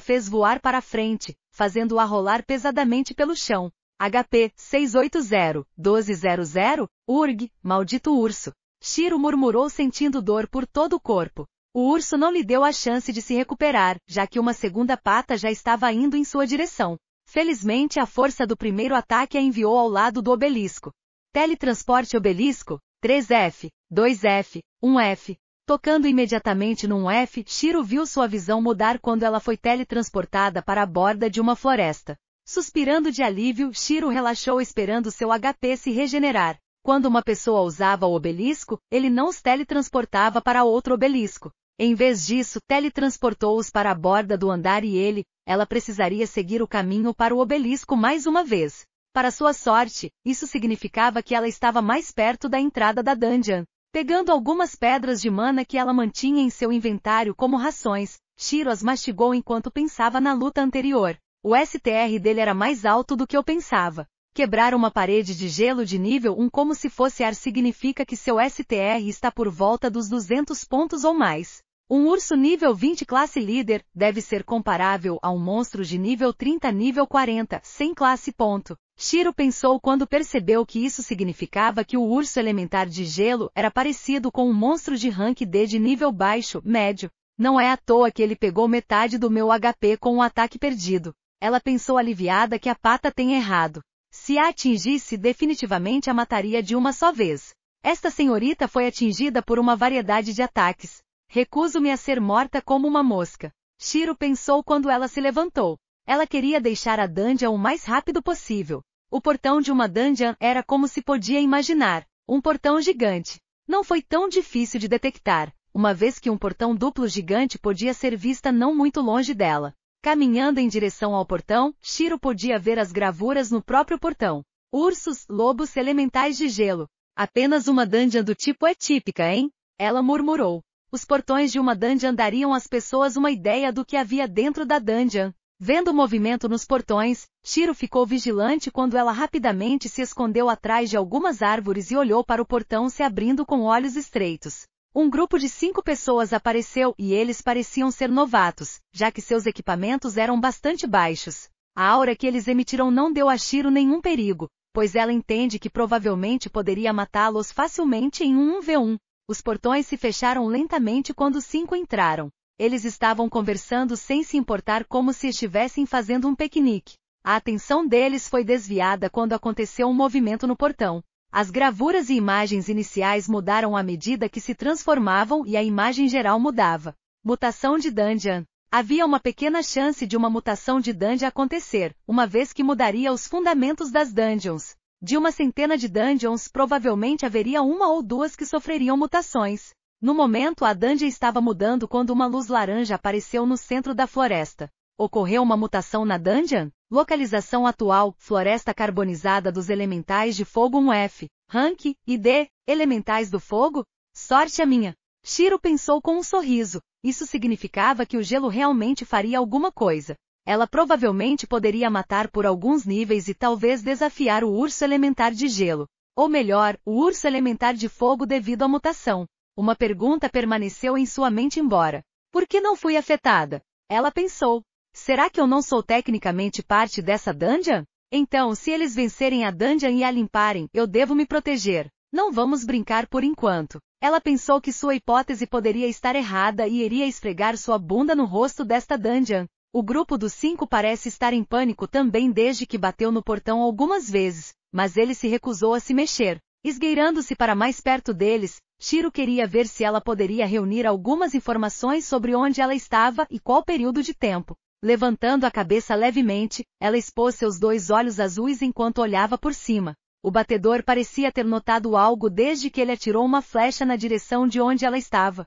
fez voar para frente, fazendo-a rolar pesadamente pelo chão. HP 680-1200, URG, maldito urso. Shiro murmurou sentindo dor por todo o corpo. O urso não lhe deu a chance de se recuperar, já que uma segunda pata já estava indo em sua direção. Felizmente a força do primeiro ataque a enviou ao lado do obelisco. Teletransporte obelisco, 3F, 2F, 1F. Tocando imediatamente num F, Shiro viu sua visão mudar quando ela foi teletransportada para a borda de uma floresta. Suspirando de alívio, Shiro relaxou esperando seu HP se regenerar. Quando uma pessoa usava o obelisco, ele não os teletransportava para outro obelisco. Em vez disso, teletransportou-os para a borda do andar e ela precisaria seguir o caminho para o obelisco mais uma vez. Para sua sorte, isso significava que ela estava mais perto da entrada da dungeon. Pegando algumas pedras de mana que ela mantinha em seu inventário como rações, Shiro as mastigou enquanto pensava na luta anterior. O STR dele era mais alto do que eu pensava. Quebrar uma parede de gelo de nível 1 como se fosse ar significa que seu STR está por volta dos 200 pontos ou mais. Um urso nível 20 classe líder deve ser comparável a um monstro de nível 30 nível 40, sem classe ponto. Shiro pensou quando percebeu que isso significava que o urso elementar de gelo era parecido com um monstro de rank D de nível baixo, médio. Não é à toa que ele pegou metade do meu HP com um ataque perdido. Ela pensou aliviada que a pata tem errado. Se a atingisse, definitivamente a mataria de uma só vez. Esta senhorita foi atingida por uma variedade de ataques. Recuso-me a ser morta como uma mosca. Shiro pensou quando ela se levantou. Ela queria deixar a dungeon o mais rápido possível. O portão de uma dungeon era como se podia imaginar, um portão gigante. Não foi tão difícil de detectar, uma vez que um portão duplo gigante podia ser vista não muito longe dela. Caminhando em direção ao portão, Shiro podia ver as gravuras no próprio portão. Ursos, lobos elementais de gelo. Apenas uma dungeon do tipo é típica, hein? Ela murmurou. Os portões de uma dungeon dariam às pessoas uma ideia do que havia dentro da dungeon. Vendo o movimento nos portões, Shiro ficou vigilante quando ela rapidamente se escondeu atrás de algumas árvores e olhou para o portão se abrindo com olhos estreitos. Um grupo de 5 pessoas apareceu e eles pareciam ser novatos, já que seus equipamentos eram bastante baixos. A aura que eles emitiram não deu a Shiro nenhum perigo, pois ela entende que provavelmente poderia matá-los facilmente em um 1v1. Os portões se fecharam lentamente quando os 5 entraram. Eles estavam conversando sem se importar como se estivessem fazendo um piquenique. A atenção deles foi desviada quando aconteceu um movimento no portão. As gravuras e imagens iniciais mudaram à medida que se transformavam e a imagem geral mudava. Mutação de Dungeon. Havia uma pequena chance de uma mutação de Dungeon acontecer, uma vez que mudaria os fundamentos das dungeons. De uma centena de dungeons, provavelmente haveria uma ou duas que sofreriam mutações. No momento, a dungeon estava mudando quando uma luz laranja apareceu no centro da floresta. Ocorreu uma mutação na dungeon? Localização atual, floresta carbonizada dos elementais de fogo 1F. Rank, ID, elementais do fogo? Sorte a minha. Shiro pensou com um sorriso. Isso significava que o gelo realmente faria alguma coisa. Ela provavelmente poderia matar por alguns níveis e talvez desafiar o urso elementar de gelo. Ou melhor, o urso elementar de fogo devido à mutação. Uma pergunta permaneceu em sua mente embora. Por que não fui afetada? Ela pensou. Será que eu não sou tecnicamente parte dessa dungeon? Então, se eles vencerem a dungeon e a limparem, eu devo me proteger. Não vamos brincar por enquanto. Ela pensou que sua hipótese poderia estar errada e iria esfregar sua bunda no rosto desta dungeon. O grupo dos 5 parece estar em pânico também desde que bateu no portão algumas vezes, mas ele se recusou a se mexer. Esgueirando-se para mais perto deles, Shiro queria ver se ela poderia reunir algumas informações sobre onde ela estava e qual período de tempo. Levantando a cabeça levemente, ela expôs seus 2 olhos azuis enquanto olhava por cima. O batedor parecia ter notado algo desde que ele atirou uma flecha na direção de onde ela estava.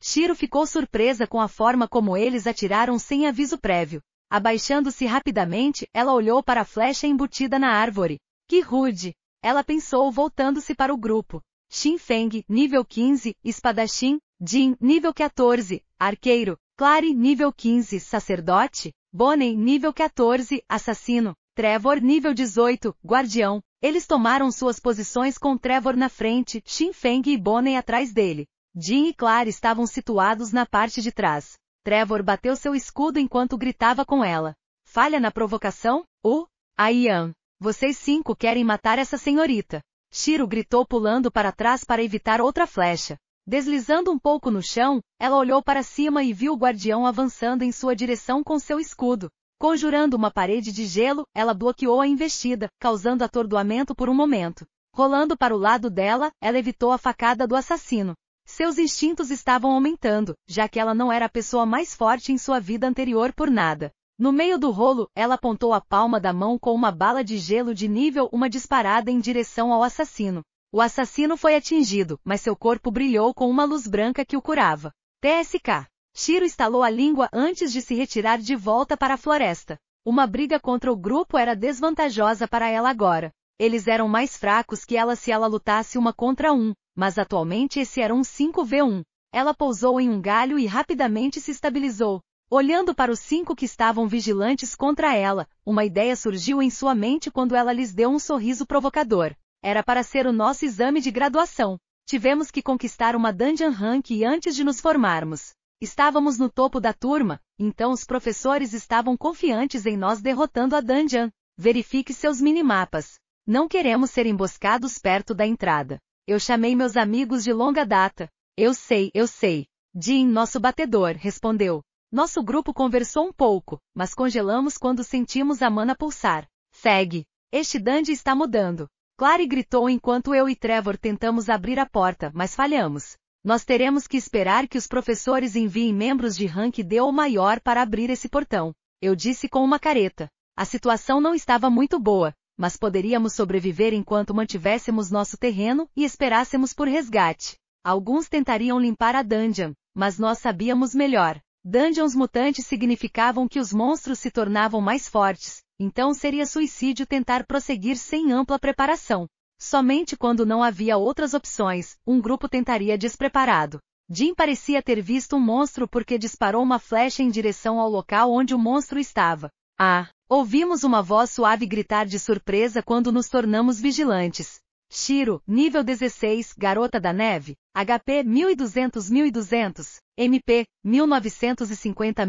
Shiro ficou surpresa com a forma como eles atiraram sem aviso prévio. Abaixando-se rapidamente, ela olhou para a flecha embutida na árvore. Que rude! Ela pensou voltando-se para o grupo. Xinfeng, nível 15, espadachim. Jin, nível 14, arqueiro. Clary, nível 15, sacerdote. Bonnie, nível 14, assassino. Trevor, nível 18, guardião. Eles tomaram suas posições com Trevor na frente, Xinfeng e Bonnie atrás dele. Jin e Clary estavam situados na parte de trás. Trevor bateu seu escudo enquanto gritava com ela. Falha na provocação? Aian. Vocês 5 querem matar essa senhorita. Shiro gritou pulando para trás para evitar outra flecha. Deslizando um pouco no chão, ela olhou para cima e viu o guardião avançando em sua direção com seu escudo. Conjurando uma parede de gelo, ela bloqueou a investida, causando atordoamento por um momento. Rolando para o lado dela, ela evitou a facada do assassino. Seus instintos estavam aumentando, já que ela não era a pessoa mais forte em sua vida anterior por nada. No meio do rolo, ela apontou a palma da mão com uma bala de gelo de nível 1 disparada em direção ao assassino. O assassino foi atingido, mas seu corpo brilhou com uma luz branca que o curava. TSK. Shiro estalou a língua antes de se retirar de volta para a floresta. Uma briga contra o grupo era desvantajosa para ela agora. Eles eram mais fracos que ela se ela lutasse 1 contra 1, mas atualmente esse era um 5v1. Ela pousou em um galho e rapidamente se estabilizou. Olhando para os 5 que estavam vigilantes contra ela, uma ideia surgiu em sua mente quando ela lhes deu um sorriso provocador. Era para ser o nosso exame de graduação. Tivemos que conquistar uma Dungeon Rank antes de nos formarmos. Estávamos no topo da turma, então os professores estavam confiantes em nós derrotando a Dungeon. Verifique seus minimapas. Não queremos ser emboscados perto da entrada. Eu chamei meus amigos de longa data. Eu sei. Jin, nosso batedor, respondeu. Nosso grupo conversou um pouco, mas congelamos quando sentimos a mana pulsar. Segue. Este dungeon está mudando. Clary gritou enquanto eu e Trevor tentamos abrir a porta, mas falhamos. Nós teremos que esperar que os professores enviem membros de rank D ou maior para abrir esse portão. Eu disse com uma careta. A situação não estava muito boa, mas poderíamos sobreviver enquanto mantivéssemos nosso terreno e esperássemos por resgate. Alguns tentariam limpar a dungeon, mas nós sabíamos melhor. Dungeons mutantes significavam que os monstros se tornavam mais fortes, então seria suicídio tentar prosseguir sem ampla preparação. Somente quando não havia outras opções, um grupo tentaria despreparado. Jin parecia ter visto um monstro porque disparou uma flecha em direção ao local onde o monstro estava. Ouvimos uma voz suave gritar de surpresa quando nos tornamos vigilantes. Shiro, nível 16, Garota da Neve, HP 1200, MP 1950,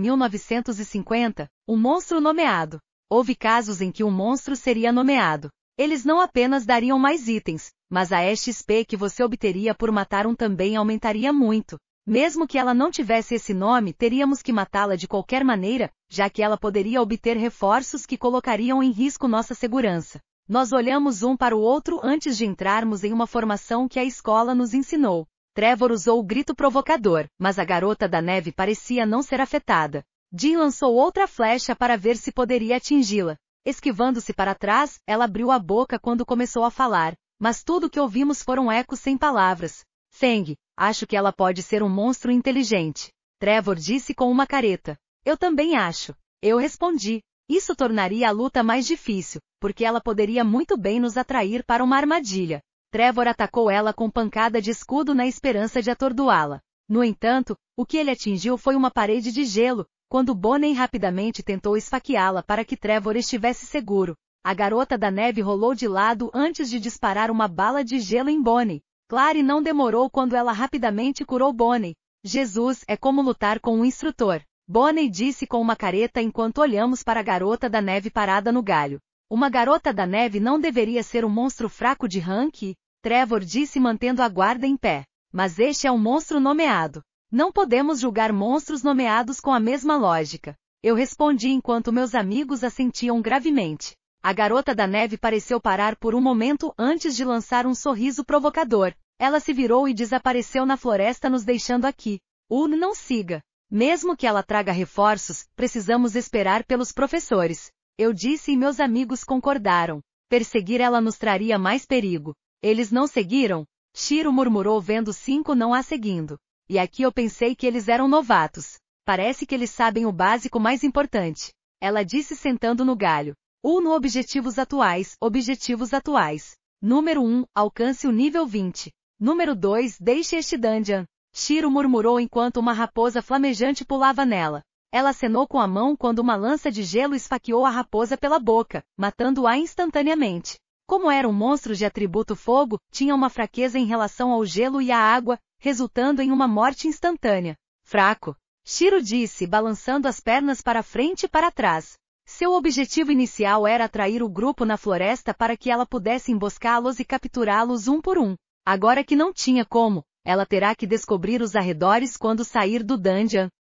um monstro nomeado. Houve casos em que um monstro seria nomeado. Eles não apenas dariam mais itens, mas a XP que você obteria por matar um também aumentaria muito. Mesmo que ela não tivesse esse nome, teríamos que matá-la de qualquer maneira, já que ela poderia obter reforços que colocariam em risco nossa segurança. Nós olhamos um para o outro antes de entrarmos em uma formação que a escola nos ensinou. Trevor usou o grito provocador, mas a garota da neve parecia não ser afetada. Jean lançou outra flecha para ver se poderia atingi-la. Esquivando-se para trás, ela abriu a boca quando começou a falar, mas tudo que ouvimos foram ecos sem palavras. Feng, acho que ela pode ser um monstro inteligente. Trevor disse com uma careta. Eu também acho. Eu respondi. Isso tornaria a luta mais difícil, porque ela poderia muito bem nos atrair para uma armadilha. Trevor atacou ela com pancada de escudo na esperança de atordoá-la. No entanto, o que ele atingiu foi uma parede de gelo, quando Bonnie rapidamente tentou esfaqueá-la para que Trevor estivesse seguro. A garota da neve rolou de lado antes de disparar uma bala de gelo em Bonnie. Clary não demorou quando ela rapidamente curou Bonnie. Jesus, é como lutar com um instrutor. Bonnie disse com uma careta enquanto olhamos para a garota da neve parada no galho. Uma garota da neve não deveria ser um monstro fraco de rank? Trevor disse mantendo a guarda em pé. Mas este é um monstro nomeado. Não podemos julgar monstros nomeados com a mesma lógica. Eu respondi enquanto meus amigos assentiam gravemente. A garota da neve pareceu parar por um momento antes de lançar um sorriso provocador. Ela se virou e desapareceu na floresta nos deixando aqui. Não siga. Mesmo que ela traga reforços, precisamos esperar pelos professores. Eu disse e meus amigos concordaram. Perseguir ela nos traria mais perigo. Eles não seguiram? Shiro murmurou vendo 5 não a seguindo. E aqui eu pensei que eles eram novatos. Parece que eles sabem o básico mais importante. Ela disse sentando no galho. Objetivos atuais. Número 1, alcance o nível 20. Número 2, deixe este dungeon. Shiro murmurou enquanto uma raposa flamejante pulava nela. Ela acenou com a mão quando uma lança de gelo esfaqueou a raposa pela boca, matando-a instantaneamente. Como era um monstro de atributo fogo, tinha uma fraqueza em relação ao gelo e à água, resultando em uma morte instantânea. Fraco. Shiro disse, balançando as pernas para frente e para trás. Seu objetivo inicial era atrair o grupo na floresta para que ela pudesse emboscá-los e capturá-los um por um. Agora que não tinha como, ela terá que descobrir os arredores quando sair do dungeon.